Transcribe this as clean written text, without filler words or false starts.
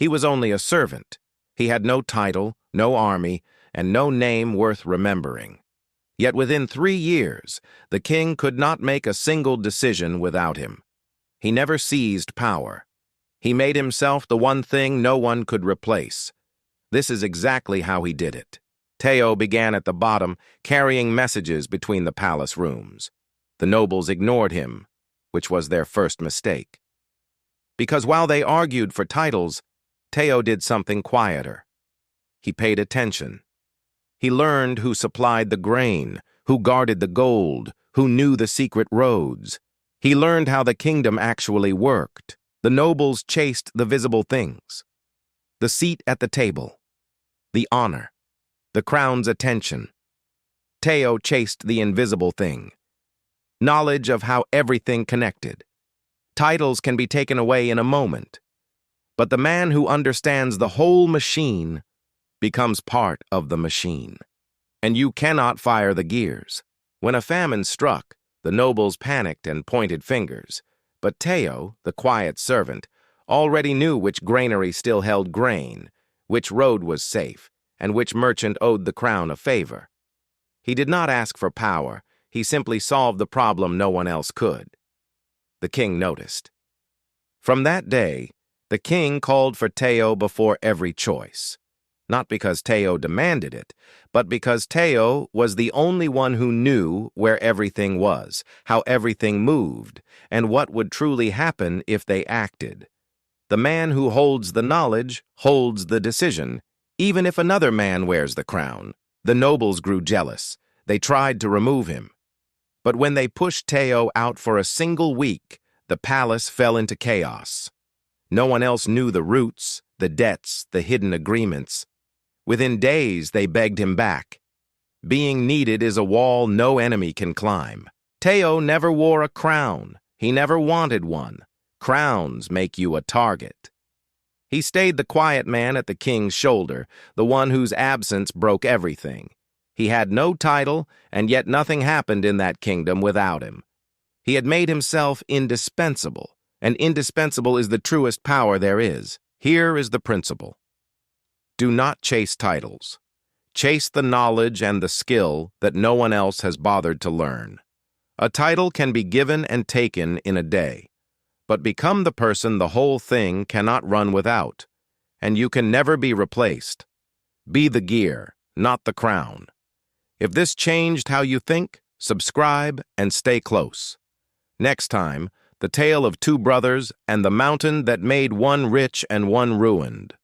He was only a servant. He had no title, no army, and no name worth remembering. Yet within 3 years, the king could not make a single decision without him. He never seized power. He made himself the one thing no one could replace. This is exactly how he did it. Teo began at the bottom, carrying messages between the palace rooms. The nobles ignored him, which was their first mistake. Because while they argued for titles, Teo did something quieter. He paid attention. He learned who supplied the grain, who guarded the gold, who knew the secret roads. He learned how the kingdom actually worked. The nobles chased the visible things. The seat at the table, the honor, the crown's attention. Teo chased the invisible thing. Knowledge of how everything connected. Titles can be taken away in a moment, but the man who understands the whole machine becomes part of the machine. And you cannot fire the gears. When a famine struck, the nobles panicked and pointed fingers. But Teo, the quiet servant, already knew which granary still held grain, which road was safe, and which merchant owed the crown a favor. He did not ask for power. He simply solved the problem no one else could. The king noticed. From that day, the king called for Teo before every choice. Not because Teo demanded it, but because Teo was the only one who knew where everything was, how everything moved, and what would truly happen if they acted. The man who holds the knowledge holds the decision, even if another man wears the crown. The nobles grew jealous. They tried to remove him. But when they pushed Teo out for a single week, the palace fell into chaos. No one else knew the roots, the debts, the hidden agreements. Within days, they begged him back. Being needed is a wall no enemy can climb. Teo never wore a crown. He never wanted one. Crowns make you a target. He stayed the quiet man at the king's shoulder, the one whose absence broke everything. He had no title, and yet nothing happened in that kingdom without him. He had made himself indispensable, and indispensable is the truest power there is. Here is the principle. Do not chase titles. Chase the knowledge and the skill that no one else has bothered to learn. A title can be given and taken in a day, but become the person the whole thing cannot run without, and you can never be replaced. Be the gear, not the crown. If this changed how you think, subscribe and stay close. Next time, the tale of two brothers and the mountain that made one rich and one ruined.